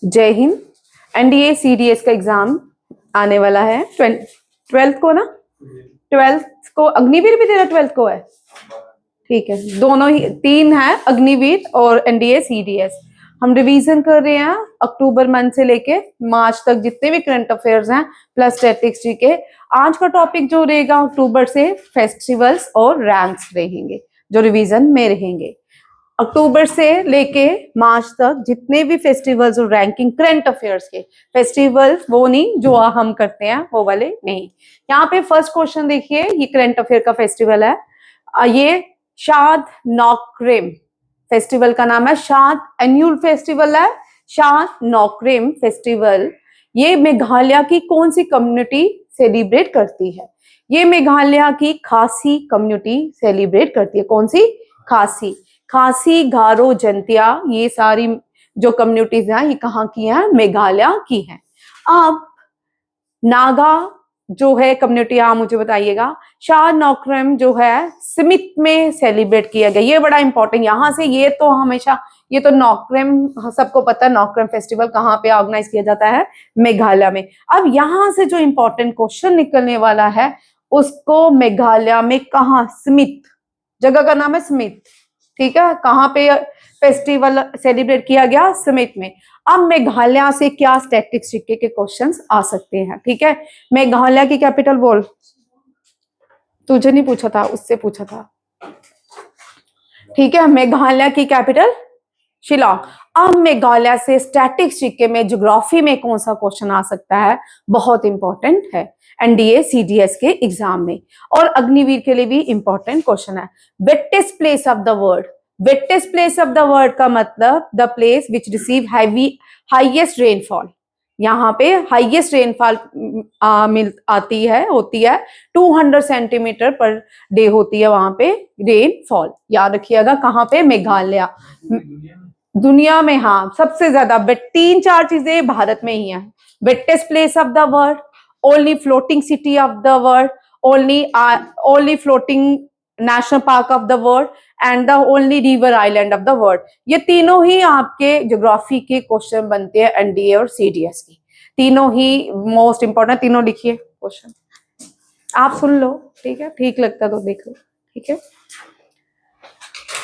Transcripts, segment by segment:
जय Hind. NDA CDS का exam आने वाला है 12th को ना, 12th को अग्निवीर भी तेरा 12th को है, ठीक है। दोनों ही तीन है, अग्निवीर और एनडीए सीडीएस। हम रिवीजन कर रहे हैं अक्टूबर मंथ से लेके मार्च तक जितने भी करंट अफेयर्स हैं प्लस स्टैटिस्टिक्स जी के। आज का टॉपिक जो रहेगा अक्टूबर से फेस्टिवल्स और रैंक्स रहेंगे जो रिवीजन में रहेंगे। अक्टूबर से लेके मार्च तक जितने भी फेस्टिवल्स और रैंकिंग करंट अफेयर्स के फेस्टिवल्स, वो नहीं जो हम करते हैं वो वाले नहीं। यहाँ पे फर्स्ट क्वेश्चन देखिए, ये करंट अफेयर का फेस्टिवल है। ये शाद नौक्रेम फेस्टिवल का नाम है, शाद एनुअल फेस्टिवल है, शाद नौक्रेम फेस्टिवल। ये मेघालय की कौन सी कम्युनिटी सेलिब्रेट करती है? ये मेघालय की खासी कम्युनिटी सेलिब्रेट करती है। कौन सी? खासी, गारो, जंतिया, ये सारी जो कम्युनिटीज हैं ये कहाँ की हैं? मेघालय की हैं। अब नागा जो है कम्युनिटी, आप मुझे बताइएगा। शाद नौक्रम जो है स्मिथ में सेलिब्रेट किया गया, ये बड़ा इंपॉर्टेंट यहाँ से। ये तो हमेशा, ये तो नौक्रम सबको पता है, नौक्रम फेस्टिवल कहाँ पे ऑर्गेनाइज किया जाता है? मेघालय में। अब यहाँ से जो इंपॉर्टेंट क्वेश्चन निकलने वाला है उसको मेघालय में कहाँ, स्मिथ जगह का नाम है स्मिथ, ठीक है। कहाँ पे फेस्टिवल सेलिब्रेट किया गया? स्मिथ में। अब मेघालय से क्या स्टैटिस्टिक्स के क्वेश्चंस आ सकते हैं, ठीक है। मेघालय की कैपिटल बोल, तुझे नहीं पूछा था, उससे पूछा था, ठीक है। मेघालय की कैपिटल शिलोंग। अब मेघालय से स्टैटिस्टिक्स के में ज्योग्राफी में कौन सा क्वेश्चन आ सकता है? बहुत इंपॉर्टेंट है एनडीए सीडीएस के एग्जाम में, और अग्निवीर के लिए भी इंपॉर्टेंट क्वेश्चन है। Wettest place of the world, wettest place of the world का मतलब the place which receive highest rainfall. यहाँ पे हाईएस्ट रेनफॉल होती है 200 सेंटीमीटर पर डे होती है वहां पे रेनफॉल। याद रखिएगा कहाँ पे? मेघालय। दुनिया में हाँ सबसे ज्यादा, बट 3-4 चीजें भारत में ही है। Wettest place of the world, only floating city of the world, only floating national park of the world and the only river island of the world. ये तीनों ही आपके ज्योग्राफी के क्वेश्चन बनते हैं एनडीए और सीडीएस की। तीनों ही मोस्ट इंपॉर्टेंट, तीनों लिखिए क्वेश्चन, आप सुन लो, ठीक है। ठीक लगता तो देख लो, ठीक है।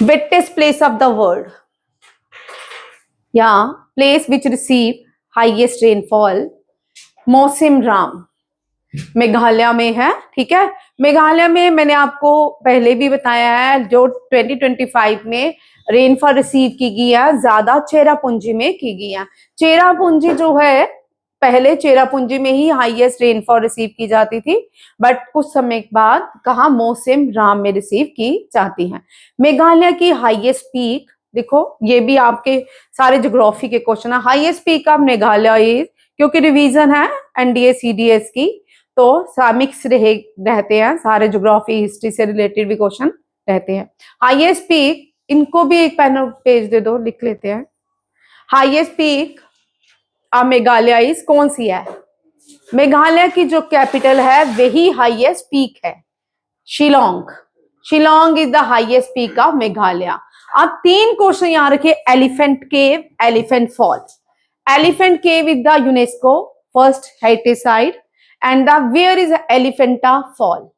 Wettest place of the world या place which receive highest rainfall, Mawsynram Meghalaya में है, ठीक है। मेघालय में मैंने आपको पहले भी बताया है, जो 2025 में रेनफॉल रिसीव की गई है ज्यादा चेरापूंजी में की गई है। चेरापूंजी जो है, पहले चेरापूंजी में ही हाईएस्ट रेनफॉल रिसीव की जाती थी, बट कुछ समय बाद कहा मौसिम राम में रिसीव की जाती है। मेघालय की हाईएस्ट पीक देखो, ये भी आपके सारे ज्योग्राफी के क्वेश्चन है। हाईएस्ट पीक ऑफ मेघालय, क्योंकि रिवीजन है एनडीए सीडीएस की, तो मिक्स रहते हैं सारे ज्योग्राफी हिस्ट्री से रिलेटेड भी क्वेश्चन रहते हैं। हाईएस्ट पीक, इनको भी एक पैनल पेज दे दो, लिख लेते हैं। हाईएस्ट पीक ऑफ मेघालय कौन सी है? मेघालय की जो कैपिटल है वही हाईएस्ट पीक है, Shillong. Shillong is the highest peak of Meghalaya. अब 3 क्वेश्चन यहाँ रखे। Elephant cave, elephant fall. Elephant cave is the UNESCO first heritage site and the where is Elephanta fall.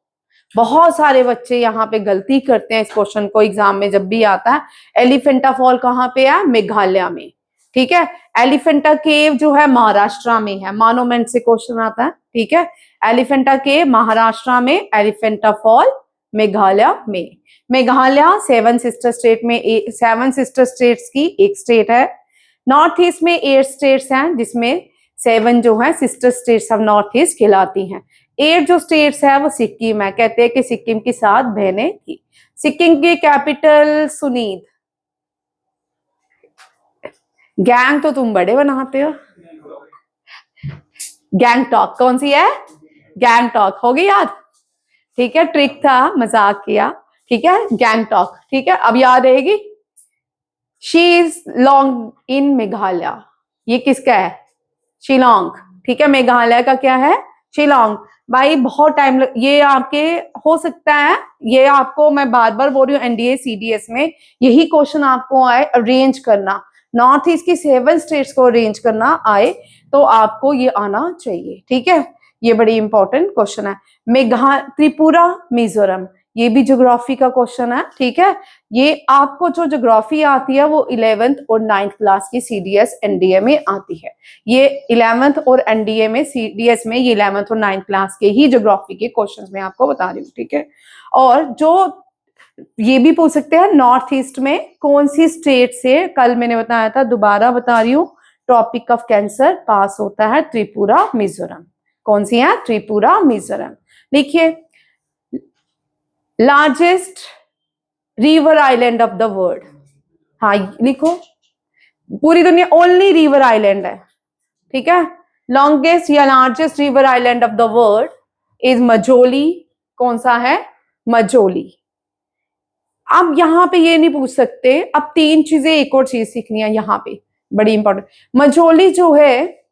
बहुत सारे बच्चे यहाँ पे गलती करते हैं इस क्वेश्चन को एग्जाम में जब भी आता है। एलिफेंटा फॉल कहाँ पे है? मेघालय में, ठीक है। एलिफेंटा केव जो है महाराष्ट्र में है, मॉन्यूमेंट से क्वेश्चन आता है, ठीक है। एलिफेंटा केव महाराष्ट्र में, एलिफेंटा फॉल मेघालय में। मेघालय 7 सिस्टर स्टेट में, 7 सिस्टर स्टेट्स की एक स्टेट है। नॉर्थ ईस्ट में 8 स्टेट्स हैं, जिसमें 7 जो है sister states of north east कहलाती हैं। 8 जो स्टेट्स है वो सिक्किम है, कहते हैं कि सिक्किम की 7 बहनें थी। सिक्किम की कैपिटल सुनीत। गैंग तो तुम बड़े बनाते हो, गैंगटॉक कौन सी है? गैंगटॉक, हो गई याद, ठीक है। ट्रिक था, मजाक किया, ठीक है। गैंगटॉक, ठीक है, अब याद रहेगी। शी इज लॉन्ग इन मेघालय, ये किसका है? शिलोंग, ठीक है। मेघालय का क्या है? शिलोंग। भाई बहुत टाइम ये आपके हो सकता है, ये आपको मैं बार बार बोल रही हूँ एनडीए सीडीएस में यही क्वेश्चन आपको आए, अरेंज करना नॉर्थ ईस्ट की 7 स्टेट्स को अरेंज करना आए तो आपको ये आना चाहिए, ठीक है। ये बड़ी इंपॉर्टेंट क्वेश्चन है। त्रिपुरा, मिजोरम, ये भी ज्योग्राफी का क्वेश्चन है, ठीक है। ये आपको जो ज्योग्राफी आती है वो 11th और 9th क्लास की सीडीएस एनडीए में आती है। ये 11th और एनडीए में सीडीएस में ये 11th और 9th क्लास के ही ज्योग्राफी के क्वेश्चंस मैं आपको बता रही हूँ, ठीक है। और जो ये भी पूछ सकते हैं नॉर्थ ईस्ट में कौन सी स्टेट से, कल मैंने बताया था, दोबारा बता रही हूँ, ट्रॉपिक ऑफ कैंसर पास होता है त्रिपुरा मिजोरम। कौन सी है? त्रिपुरा मिजोरम। लिखिए, largest river island of the world. हाँ लिखो, पूरी दुनिया ओनली रिवर आइलैंड है, ठीक है। लॉन्गेस्ट या largest river island of the world is Majuli. कौन सा है? मजोली। अब यहां पे ये नहीं पूछ सकते, अब 3 चीजें, एक और चीज सीखनी है यहां पे, बड़ी इंपॉर्टेंट। मजोली जो है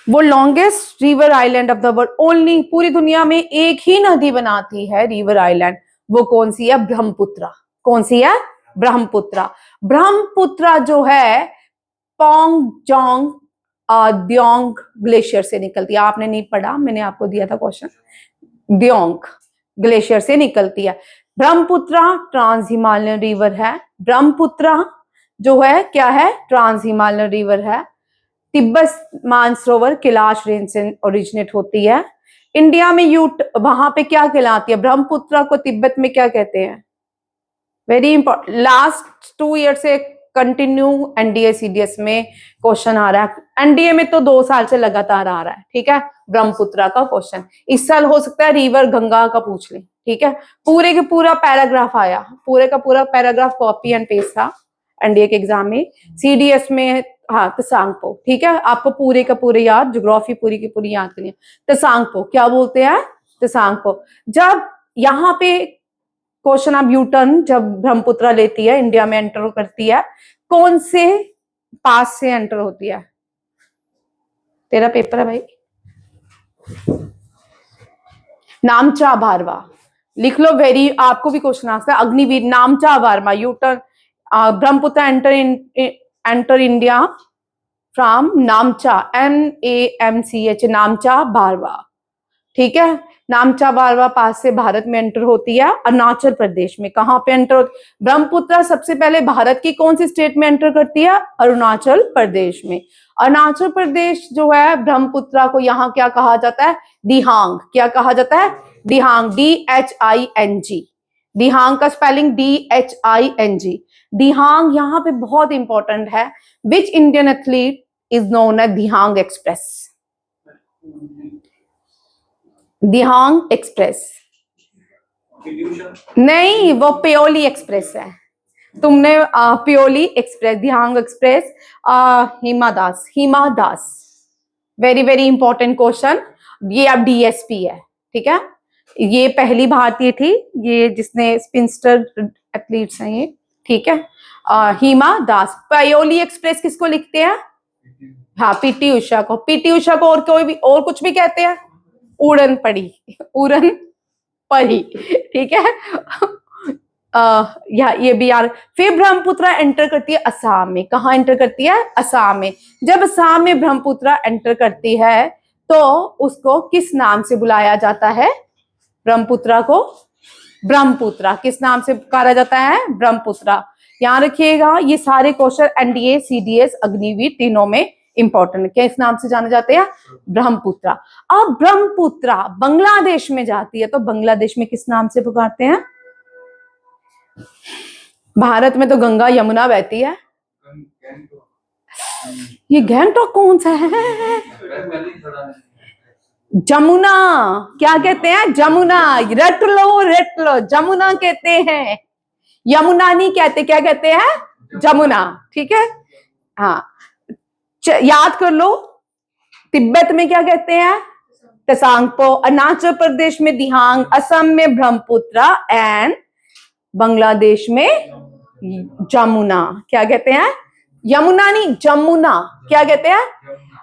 वो longest river island of the world, only पूरी दुनिया में एक ही नदी बनाती है रिवर आइलैंड। वो कौन सी है? ब्रह्मपुत्रा। कौन सी है? ब्रह्मपुत्रा। ब्रह्मपुत्रा जो है पोंग जोंग द्योंग ग्लेशियर से निकलती है। आपने नहीं पढ़ा, मैंने आपको दिया था क्वेश्चन, द्योंग ग्लेशियर से निकलती है। ब्रह्मपुत्रा ट्रांस हिमालयन रिवर है। ब्रह्मपुत्रा जो है क्या है? ट्रांस हिमालयन रिवर है। तिब्बत मानसरोवर कैलाश रेंज से ओरिजिनेट होती है। इंडिया में वहां पे क्या कहलाती है? ब्रह्मपुत्रा को तिब्बत में क्या कहते हैं? वेरी इंपॉर्टेंट, लास्ट 2 ईयर से कंटिन्यू एनडीए सीडीएस में क्वेश्चन आ रहा है। एनडीए में तो 2 साल से लगातार आ रहा है, ठीक है। ब्रह्मपुत्रा का क्वेश्चन इस साल हो सकता है रिवर गंगा का पूछ ले, ठीक है। पूरे के पूरा पैराग्राफ आया, पूरे का पूरा पैराग्राफ कॉपी एंड पेस्ट था एनडीए के एग्जाम में। सीडीएस में हाँ तसांगपो, ठीक है। आपको पूरे का पूरे याद, ज्योग्राफी पूरी की पूरी याद करनी है। तसांगपो क्या बोलते हैं? तसांगपो। जब यहाँ पे क्वेश्चन ऑफ यू टर्न, जब ब्रह्मपुत्रा लेती है, इंडिया में एंटर करती है, कौन से पास से एंटर होती है? तेरा पेपर है भाई। नामचा बारवा लिख लो, वेरी, आपको भी क्वेश्चन आ सकता है। Agniveer, Namcha Barwa, U turn Brahmaputra enter India from Namcha, NAMCH, Namcha Barwa, ठीक है। नामचा बारवा पास से भारत में एंटर होती है, अरुणाचल प्रदेश में। कहां पे एंटर होती? ब्रह्मपुत्र सबसे पहले भारत की कौन सी स्टेट में एंटर करती है? अरुणाचल प्रदेश में। अरुणाचल प्रदेश जो है, ब्रह्मपुत्र को यहाँ क्या कहा जाता है? दिहांग। क्या कहा जाता है? दिहांग, DHING। दिहांग का स्पेलिंग DHING। दिहांग यहाँ पे बहुत इंपॉर्टेंट है। Which Indian athlete is known as Dihang Express? Dihang Express नहीं, वो पियोली एक्सप्रेस है। तुमने Payyoli Express, Dihang Express, Hima Das, Hima Das. Very very important question. ये अब डीएसपी है, ठीक है। ये पहली भारतीय थी ये जिसने, स्पिंस्टर एथलीट्स हैं ये, ठीक है। हिमा दास। पियोली एक्सप्रेस किसको लिखते हैं? हाँ, पीटी उषा को। पीटी उषा को और कोई भी और कुछ भी कहते हैं? उड़न पड़ी, उड़न पड़ी, ठीक है। ये भी यार। फिर ब्रह्मपुत्र एंटर करती है असम में। कहा एंटर करती है? असम में। जब असम में ब्रह्मपुत्र एंटर करती है तो उसको किस नाम से बुलाया जाता है? ब्रह्मपुत्र को ब्रह्मपुत्र किस नाम से पुकारा जाता है? ब्रह्मपुत्र। याद रखिएगा, ये सारे क्वेश्चन एनडीए, सीडीएस, अग्निवीर तीनों में इंपॉर्टेंट है। किस नाम से जाने जाते हैं? ब्रह्मपुत्र। अब ब्रह्मपुत्र बांग्लादेश में जाती है तो बांग्लादेश में किस नाम से पुकारते हैं? भारत में तो गंगा यमुना बहती है। ये गैंगटॉक कौन सा है? जमुना। क्या कहते हैं? जमुना। रट लो, जमुना कहते हैं, यमुना नहीं कहते। क्या कहते हैं? जमुना, ठीक है। हाँ, याद कर लो। तिब्बत में क्या कहते हैं? तसांगपो। अरुणाचल प्रदेश में दिहांग, असम में ब्रह्मपुत्र एंड बांग्लादेश में जमुना। क्या कहते हैं? यमुना नहीं, जमुना। क्या कहते हैं?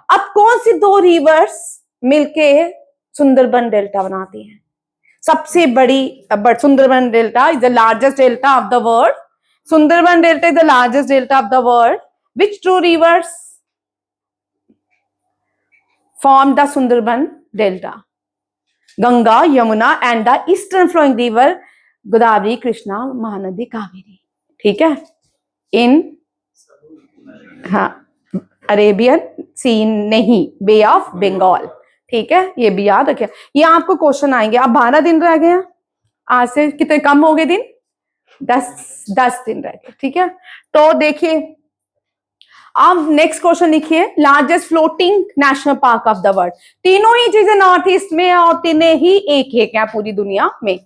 अब कौन सी 2 रिवर्स मिलके सुंदरबन डेल्टा बनाती हैं? सबसे बड़ी Sundarban delta is the largest delta of the world. Sundarban Delta is the largest delta of the world. Which two rivers form the Sundarban Delta? Ganga, Yamuna, and the eastern flowing river Godavari, Krishna, Mahanadi, Kaveri. ठीक है? In हाँ Arabian सी नहीं, बे of Bengal. ठीक है, ये भी याद रखिए. ये आपको क्वेश्चन आएंगे. अब 12 दिन रह गए हैं. आज से कितने कम हो गए दिन? 10 दिन रह गए. ठीक है, तो देखिए अब नेक्स्ट क्वेश्चन लिखिए. Largest floating national park of the world. तीनों ही चीजें नॉर्थ ईस्ट में और तीनों ही एक है पूरी दुनिया में.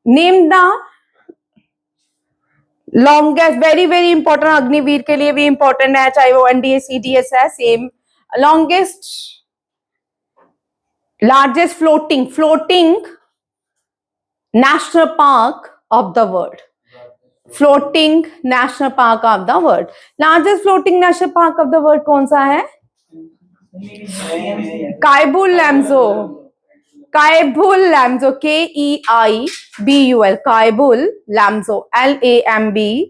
Name the longest, very very important, Agniveer के लिए भी इंपॉर्टेंट है, चाहे वो एनडीए सीडीएस है, same. Longest largest floating national park of the world. Floating national park of the world. Largest floating national park of the world कौन सा है? कायबुल लैम्जो. कायबुल लैम्जो, KEIBUL, कायबुल लैम्जो, LAMBOJA,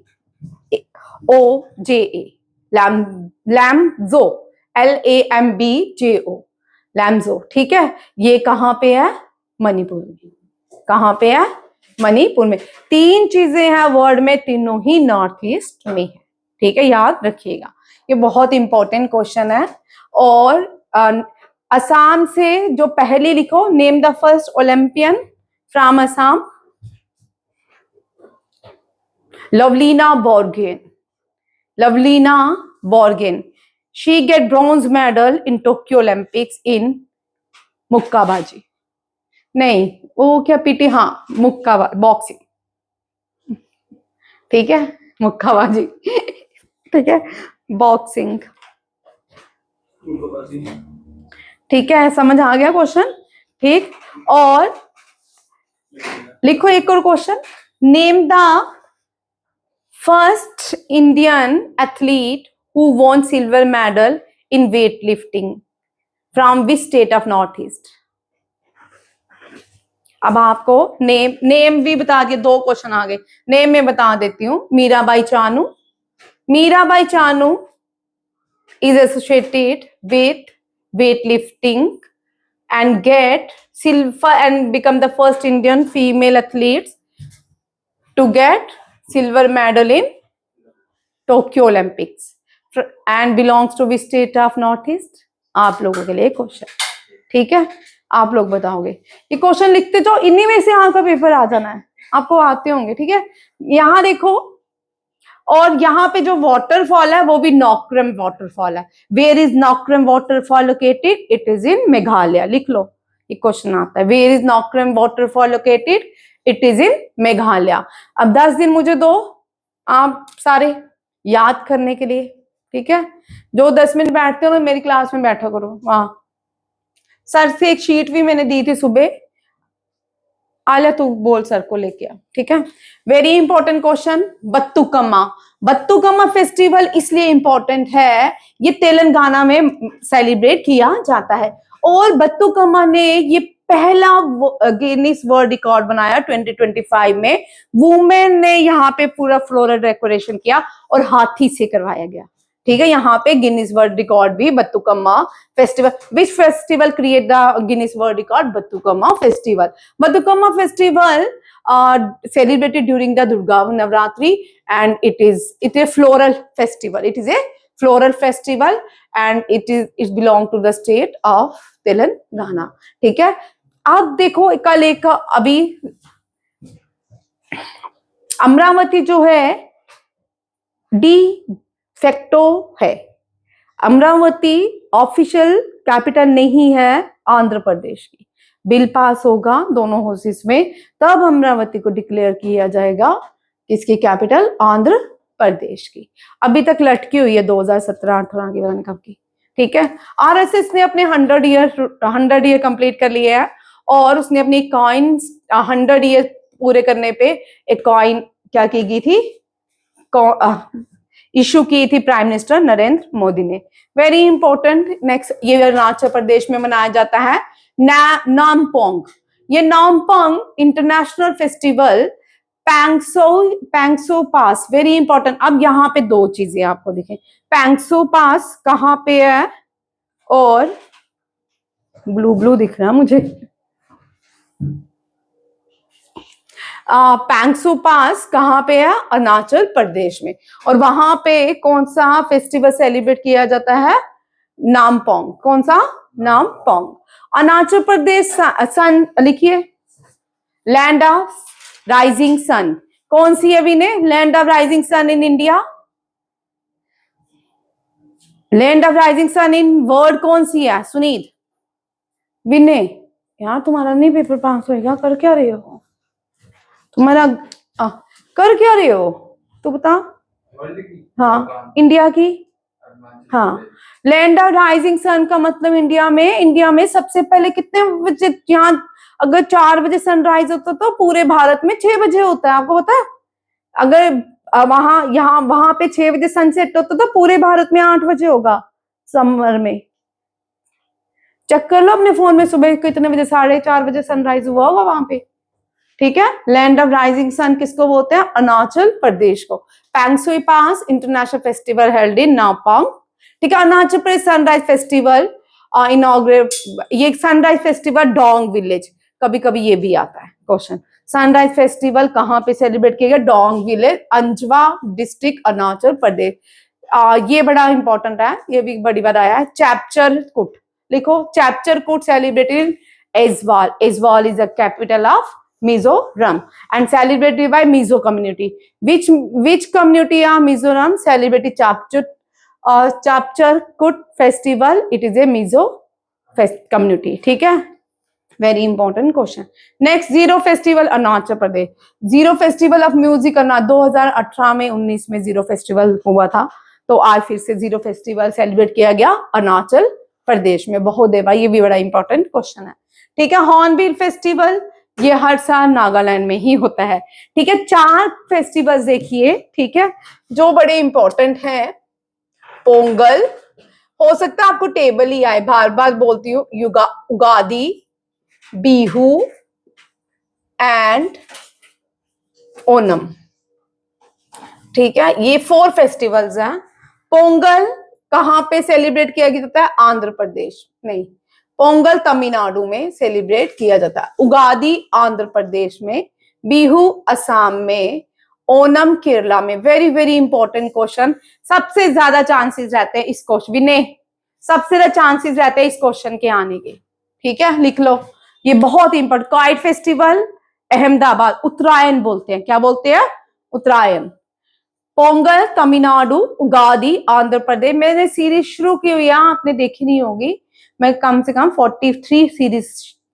लैम्जो, LAMBJO, लैम्जो. ठीक है, ये कहां पे है? मणिपुर में. कहां पे है? मणिपुर में. 3 चीजें हैं वर्ल्ड में, तीनों ही नॉर्थ ईस्ट में है. ठीक है, याद रखिएगा, ये बहुत इंपॉर्टेंट क्वेश्चन है. और असम से जो पहले लिखो, name the first Olympian from Assam. Lovlina Borgohain. Lovlina Borgohain. She get bronze medal in Tokyo Olympics in मुक्काबाजी. नहीं, वो क्या पीटी, हाँ मुक्का बॉक्सिंग. ठीक है, मुक्काबाजी. ठीक है, बॉक्सिंग. ठीक है, समझ आ गया क्वेश्चन? ठीक, और लिखो एक और question. Name the first Indian athlete who won silver medal in weight lifting from which state of north east. अब आपको नेम भी बता दिए, 2 क्वेश्चन आ गए. नेम में बता देती हूँ. Mirabai Chanu. Mirabai Chanu is associated with weightlifting and get silver and become the first Indian female athletes to get silver medal in Tokyo Olympics and belongs to which state of Northeast. आप लोगों के लिए क्वेश्चन. ठीक है, आप लोग बताओगे. ये क्वेश्चन लिखते जाओ, इन्हीं में से आपका पेपर आ जाना है, आपको आते होंगे. ठीक है, यहां देखो. और यहाँ पे जो वाटरफॉल है वो भी नॉक्रम वाटरफॉल है. Where is Nokrem waterfall located? It is in Meghalaya. लिख लो, ये क्वेश्चन आता है. Where is Nokrem waterfall located? It is in Meghalaya. अब 10 दिन मुझे दो आप सारे याद करने के लिए. ठीक है, जो 10 मिनट बैठते हो मेरी क्लास में बैठा करो. वहां सर से एक शीट भी मैंने दी थी सुबह. आला तू बोल सर को लेके आ. ठीक है, वेरी इंपॉर्टेंट क्वेश्चन. बत्तुकम्मा. बत्तुकम्मा फेस्टिवल इसलिए इंपॉर्टेंट है, ये तेलंगाना में सेलिब्रेट किया जाता है. और बत्तुकम्मा ने ये पहला गिनीज वर्ल्ड रिकॉर्ड बनाया 2025 में. वुमेन ने यहाँ पे पूरा फ्लोरल डेकोरेशन किया और हाथी से करवाया गया. ठीक है, यहाँ पे गिनीज वर्ल्ड रिकॉर्ड भी Bathukamma festival. Which festival create the Guinness world record? Bathukamma festival. Bathukamma festival celebrated during the Durga Navratri and it is a floral festival. It is a floral festival and it belong to the state of Telangana. ठीक है, अब देखो कल एक अभी अमरावती जो है de facto है. अमरावती ऑफिशियल कैपिटल नहीं है आंध्र प्रदेश की. बिल पास होगा दोनों हाउसेस में, तब अमरावती को डिक्लेयर किया जाएगा किसकी कैपिटल? आंध्र प्रदेश की. अभी तक लटकी हुई है 2017-18 की, पता नहीं कब की. ठीक है, आरएसएस ने अपने 100 ईयर कंप्लीट कर लिए हैं और उसने अपनी कॉइन 100 ईयर पूरे करने पे एक कॉइन क्या की गई थी, इशू की थी प्राइम मिनिस्टर नरेंद्र मोदी ने. Very important. नेक्स्ट, ये अरुणाचल प्रदेश में मनाया जाता है नामपोंग. ये नामपोंग इंटरनेशनल फेस्टिवल पैंगसो पास, वेरी इंपॉर्टेंट। अब यहाँ पे दो चीजें आपको दिखें, पैंगसो पास कहाँ पे है, और ब्लू ब्लू दिख रहा है मुझे, पैंगसो पास कहाँ पे है, अरुणाचल प्रदेश में। और वहां पे कौन सा फेस्टिवल सेलिब्रेट किया जाता है, नामपोंग। कौन सा, नामपोंग। अरुणाचल प्रदेश सन लिखिए, लैंड ऑफ राइजिंग सन। कौन सी है Vinay, land of rising sun in India, land of rising sun in world कौन सी है, सुनीत, विनय। यार तुम्हारा नहीं पेपर पास होएगा, कर क्या रहे हो तुम्हारा, कर क्या रहे हो तू बता। हाँ इंडिया की, हाँ लैंड ऑफ राइजिंग सन का मतलब इंडिया में सबसे पहले कितने बजे, यहाँ अगर 4 बजे सनराइज होता तो पूरे भारत में 6 बजे होता है, आपको पता है। अगर वहां पे 6 बजे सनसेट होता तो पूरे भारत में 8 बजे होगा समर में। चेक कर लो अपने फोन में सुबह कितने बजे, 4:30 बजे सनराइज हुआ होगा वहां पे, ठीक है। लैंड ऑफ राइजिंग सन किसको बोलते हैं, अरुणाचल प्रदेश को। Pangsau pass international festival held in Nampong, ठीक है। Arunachal Pradesh sunrise festival inaugurate, ये सनराइज फेस्टिवल डोंग विलेज, कभी कभी ये भी आता है क्वेश्चन। सनराइज फेस्टिवल कहाँ पे सेलिब्रेट किया गया, Dong village, अंजवा district, Arunachal Pradesh. ये बड़ा इंपॉर्टेंट है, ये भी बड़ी बार आया है। चैप्चर कुट लिखो, चैप्चर कुट celebrated in Aizawl, Aizawl is the capital of Mizoram and celebrated by Mizo community. Which community are Mizoram celebrated Chapchar festival? It is a Mizo community. ठीक है, very important question. Next, zero festival Arunachal Pradesh, zero festival of music Arunachal 2018 में 19 में zero festival हुआ था, तो आज फिर से जीरो फेस्टिवल सेलिब्रेट किया गया अरुणाचल प्रदेश में। बहुत देवा, ये भी बड़ा इंपॉर्टेंट क्वेश्चन है, ठीक है। हॉर्नबिल फेस्टिवल ये हर साल नागालैंड में ही होता है, ठीक है। 4 फेस्टिवल्स देखिए, ठीक है, जो बड़े इंपॉर्टेंट हैं। पोंगल, हो सकता है आपको टेबल ही आए, बार बार बोलती हूँ, उगादी, बिहू एंड ओनम, ठीक है। ये 4 फेस्टिवल्स हैं। पोंगल कहाँ पे सेलिब्रेट किया जाता है, आंध्र प्रदेश नहीं, पोंगल तमिलनाडु में सेलिब्रेट किया जाता है। उगादी आंध्र प्रदेश में, बिहू असम में, ओनम केरला में। वेरी वेरी इंपॉर्टेंट क्वेश्चन, सबसे ज्यादा चांसेस रहते हैं इस क्वेश्चन, विनय सबसे ज्यादा चांसेस रहते हैं इस क्वेश्चन के आने के, ठीक है, लिख लो, ये बहुत इंपॉर्टेंट। काइट फेस्टिवल अहमदाबाद, उत्तरायण बोलते हैं, क्या बोलते हैं, उत्तरायण। पोंगल तमिलनाडु, उगादी आंध्र प्रदेश। मैंने सीरीज शुरू की हुई है, आपने देखी नहीं होगी, मैं कम से कम 43 सीरीज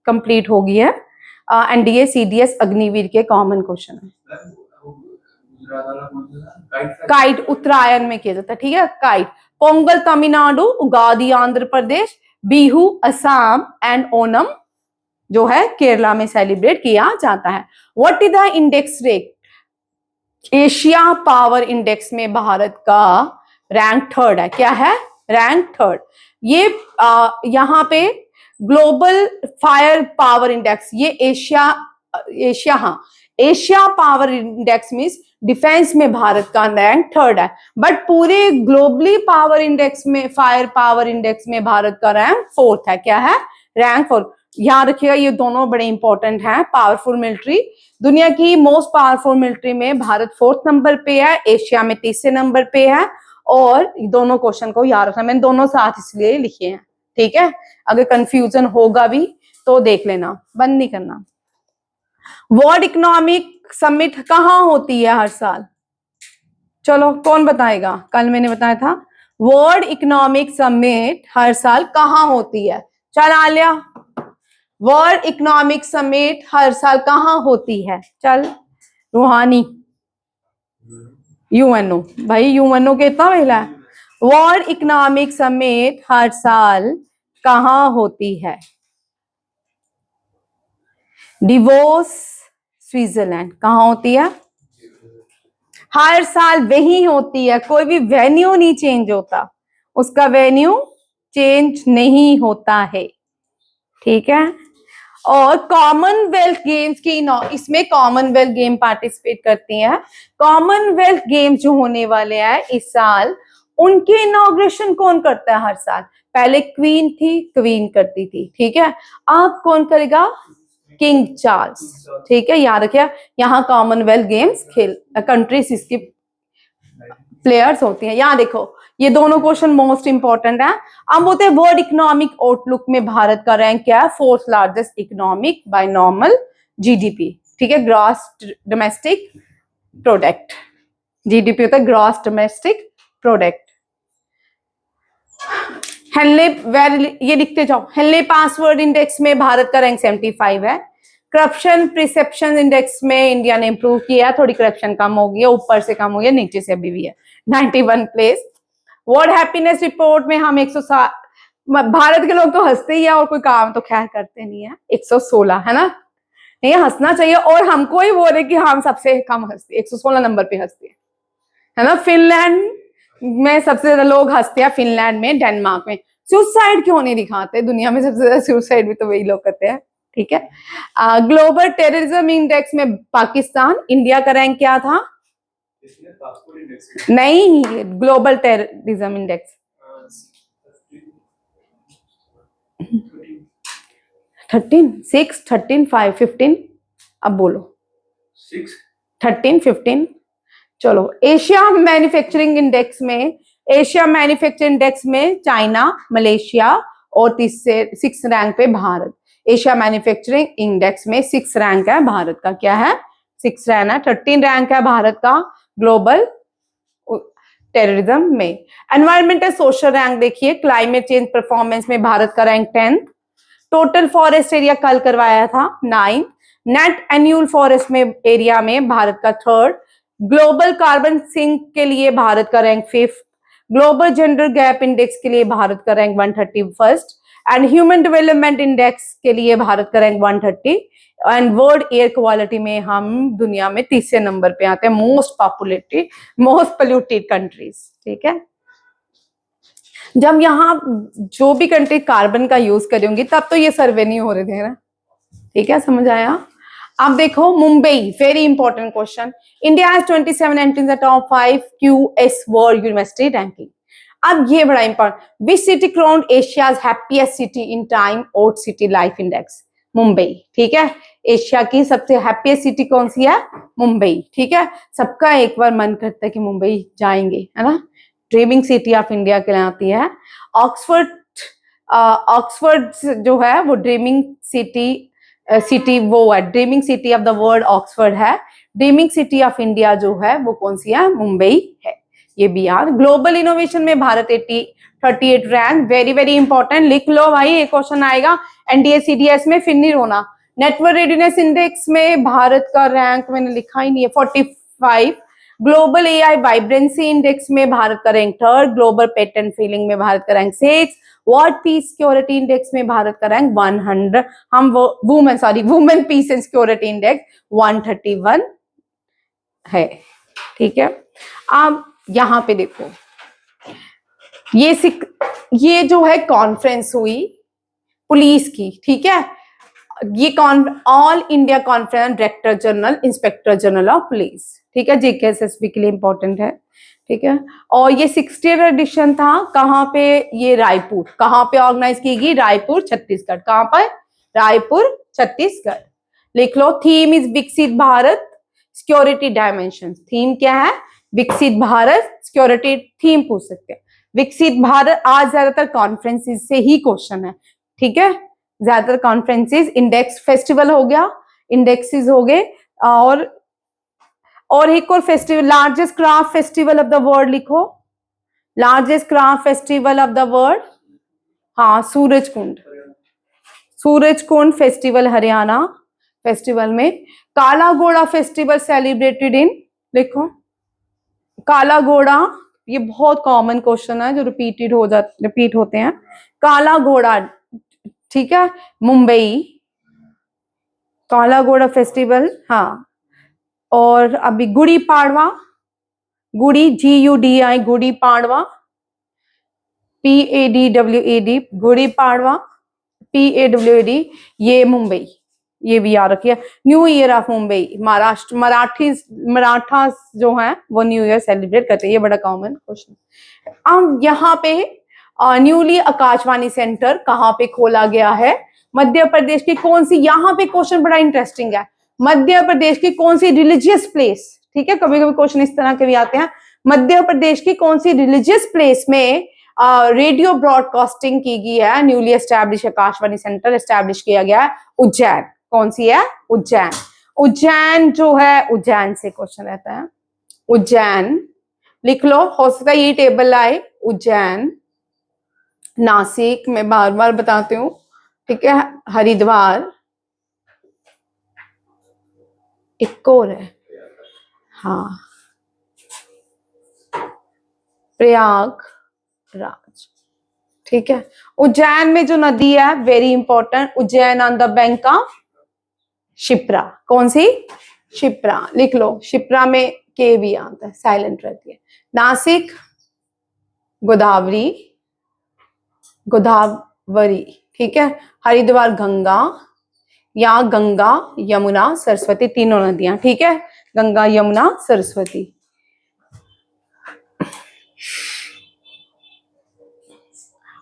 कंप्लीट हो गई है। एनडीए सीडीएस अग्निवीर के कॉमन क्वेश्चन है। काइट उत्तरायण में किया जाता है, ठीक है। काइट, पोंगल तमिलनाडु, उगादी आंध्र प्रदेश, बिहू असम एंड ओनम जो है केरला में सेलिब्रेट किया जाता है। What is the index rate, Asia power index में भारत का रैंक 3rd है, क्या है, रैंक 3rd। ये यहाँ पे ग्लोबल फायर पावर इंडेक्स, ये Asia power index means defence में भारत का रैंक 3rd है, बट पूरे ग्लोबली पावर इंडेक्स में, फायर पावर इंडेक्स में भारत का रैंक 4th है, क्या है, रैंक 4। याद रखिएगा, ये दोनों बड़े इंपॉर्टेंट हैं। पावरफुल मिलिट्री, दुनिया की मोस्ट पावरफुल मिलिट्री में भारत 4th नंबर पे है, एशिया में 3रे नंबर पे है। और दोनों क्वेश्चन को याद रखना, मैंने दोनों साथ इसलिए लिखे हैं, ठीक है। अगर कंफ्यूजन होगा भी तो देख लेना, बंद नहीं करना। वर्ल्ड इकोनॉमिक समिट कहाँ होती है हर साल, चलो कौन बताएगा, कल मैंने बताया था। वर्ल्ड इकोनॉमिक समिट हर साल कहाँ होती है, चल आलिया, वर्ल्ड इकोनॉमिक समिट हर साल कहाँ होती है, चल रूहानी, यूएनओ, भाई यूएनओ कितना पहला है। वर्ल्ड इकोनॉमिक समिट हर साल कहाँ होती है, डिवोस स्विट्जरलैंड, कहाँ होती है, हर साल वही होती है, कोई भी वेन्यू नहीं चेंज होता, उसका वेन्यू चेंज नहीं होता है, ठीक है। और कॉमनवेल्थ गेम्स की इसमें कॉमनवेल्थ गेम पार्टिसिपेट करती हैं। कॉमनवेल्थ गेम्स जो होने वाले हैं इस साल, उनके इनॉग्रेशन कौन करता है हर साल? पहले क्वीन थी, क्वीन करती थी, ठीक है। अब कौन करेगा? किंग चार्ल्स, ठीक है, याद रखिए। यहाँ कॉमनवेल्थ गेम्स खेल कंट्रीज इसकी प्लेयर्स होती हैं। यहाँ देखो, ये दोनों क्वेश्चन मोस्ट इंपॉर्टेंट है। अब बोलते हैं वर्ल्ड इकोनॉमिक आउटलुक में भारत का रैंक क्या है? Fourth largest economic by normal GDP, ठीक है, ग्रॉस डोमेस्टिक प्रोडक्ट। जीडीपी होता है ग्रॉस डोमेस्टिक प्रोडक्ट। हेनले ये लिखते जाओ, हेनले पासवर्ड इंडेक्स में भारत का रैंक 75 है। करप्शन प्रिसेप्शन इंडेक्स में इंडिया ने इंप्रूव किया, थोड़ी करप्शन कम हो गई है, ऊपर से कम हो गया, नीचे से अभी भी है 91 प्लेस। वर्ल्ड हैप्पीनेस रिपोर्ट में हम 160, भारत के लोग तो हंसते ही है और कोई काम तो खैर करते नहीं है। 116 है ना, नहीं हंसना चाहिए, और हमको ही बोल रहे कि हम सबसे कम हंसते, 116 नंबर पे हंसते है ना। फिनलैंड में सबसे ज्यादा लोग हंसते हैं, फिनलैंड में, डेनमार्क में। सुसाइड क्यों नहीं दिखाते? दुनिया में सबसे ज्यादा सुसाइड भी तो वही लोग करते हैं, ठीक है। ग्लोबल टेररिज्म इंडेक्स में पाकिस्तान, इंडिया का रैंक क्या था? नहीं, ग्लोबल टेररिज्म इंडेक्स 13, 6, 13, 5, 15, अब बोलो 6, 13, 15, चलो। एशिया मैन्युफैक्चरिंग इंडेक्स में, एशिया मैन्युफैक्चरिंग इंडेक्स में चाइना, मलेशिया और 6 रैंक पे भारत। एशिया मैन्युफैक्चरिंग इंडेक्स में 6 रैंक है भारत का, क्या है? 6 रैंक है। 13 रैंक है भारत का ग्लोबल टेररिज्म में। एनवायरमेंटल सोशल रैंक देखिए, क्लाइमेट चेंज परफॉर्मेंस में भारत का rank 10th। Total forest area कल करवाया था 9th। नेट एन्यूअल फॉरेस्ट में एरिया में भारत का 3rd। ग्लोबल कार्बन सिंक के लिए भारत का rank 5th। Global gender gap index के लिए भारत का rank 131st। And human development index के लिए भारत का rank 130। And world air quality में हम दुनिया में 30 नंबर पे आते हैं, मोस्ट पोल्यूटेड कंट्रीज, ठीक है। जब यहाँ जो भी कंट्री कार्बन का यूज करी होंगी तब तो ये सर्वे नहीं हो रहे थे ना, ठीक है, समझ आया। अब देखो Mumbai, very important question. India has 27 entries in the top 5 QS world university ranking. अब ये बड़ा important, which city crowned Asia's happiest city in time out city life index? Mumbai, ठीक है। एशिया की सबसे हैप्पीएस्ट सिटी कौन सी है? मुंबई, ठीक है। सबका एक बार मन करता है कि मुंबई जाएंगे, है ना, ड्रीमिंग सिटी ऑफ इंडिया कहलाती है। ऑक्सफोर्ड, ऑक्सफोर्ड जो है वो ड्रीमिंग सिटी वो है, dreaming city of the world Oxford है। ड्रीमिंग सिटी ऑफ इंडिया जो है वो कौन सी है? मुंबई है, ये भी याद। ग्लोबल इनोवेशन में Bharat 38 rank, very very important, लिख लो भाई, एक क्वेश्चन आएगा एनडीए सीडीएस में, फिर नहीं रोना। नेटवर्क रेडीनेस इंडेक्स में भारत का रैंक मैंने लिखा ही नहीं है, 45। ग्लोबल एआई वाइब्रेंसी इंडेक्स में भारत का rank 3rd। Global patent feeling में भारत का rank 6। World peace security index में भारत का रैंक 100, हम women peace and security index 131 है, ठीक है। अब यहां पे देखो, ये जो है कॉन्फ्रेंस हुई पुलिस की, ठीक है, ये all India conference director general inspector general of police, ठीक है, जेकेएसएसबी के लिए इंपॉर्टेंट है, ठीक है। और ये 60th एडिशन था, कहाँ पे? ये रायपुर, कहाँ पे ऑर्गेनाइज की गई? रायपुर छत्तीसगढ़। कहाँ पर? रायपुर छत्तीसगढ़। लिख लो, थीम इज विकसित भारत सिक्योरिटी डायमेंशन। थीम क्या है? विकसित भारत सिक्योरिटी थीम पूछ सकते हैं। विकसित भारत, आज ज्यादातर कॉन्फ्रेंसेस से ही क्वेश्चन है, ठीक है, ज्यादातर कॉन्फ्रेंसेस। इंडेक्स फेस्टिवल हो गया, इंडेक्सेस हो गए, और एक और festival, largest craft festival of the world लिखो, largest craft festival of the world, हाँ, सूरजकुंड, सूरजकुंड फेस्टिवल हरियाणा। फेस्टिवल में काला घोड़ा फेस्टिवल सेलिब्रेटेड इन, लिखो काला घोड़ा, ये बहुत कॉमन क्वेश्चन है जो रिपीट होते हैं। काला घोड़ा, ठीक है, मुंबई, काला घोड़ा फेस्टिवल, हाँ। और अभी Gudi Padwa, Gudi GUDI, Gudi Padwa, PADWAD, Gudi Padwa, PAWD, ये मुंबई, ये भी याद रखिए। New year of Mumbai, Maharashtra, Maratha जो है वो न्यू ईयर सेलिब्रेट करते हैं, ये बड़ा कॉमन क्वेश्चन। अब यहाँ पे न्यूली आकाशवाणी सेंटर कहाँ पे खोला गया है? मध्य प्रदेश की कौन सी, यहाँ पे क्वेश्चन बड़ा इंटरेस्टिंग है, मध्य प्रदेश की कौन सी रिलीजियस प्लेस, ठीक है, कभी कभी क्वेश्चन इस तरह के भी आते हैं, मध्य प्रदेश की कौन सी रिलीजियस प्लेस में रेडियो ब्रॉडकास्टिंग की गई है? Newly establish Akashvani centre establish किया गया है उज्जैन। कौन सी है? उज्जैन। उज्जैन जो है, उज्जैन से क्वेश्चन रहता है, उज्जैन लिख लो, हो सकता है ये टेबल आए। उज्जैन, नासिक, मैं बार बार बताती हूँ, ठीक है, हरिद्वार, एक और है, हाँ, प्रयागराज, ठीक है। उज्जैन में जो नदी है very important, Ujjain on the bank of Shipra. कौन सी? शिप्रा, लिख लो, शिप्रा में के भी आता है, साइलेंट रहती है। नासिक, गोदावरी, गोदावरी, ठीक है। हरिद्वार, गंगा, या गंगा, यमुना, सरस्वती, तीनों नदियां, ठीक है, गंगा, यमुना, सरस्वती।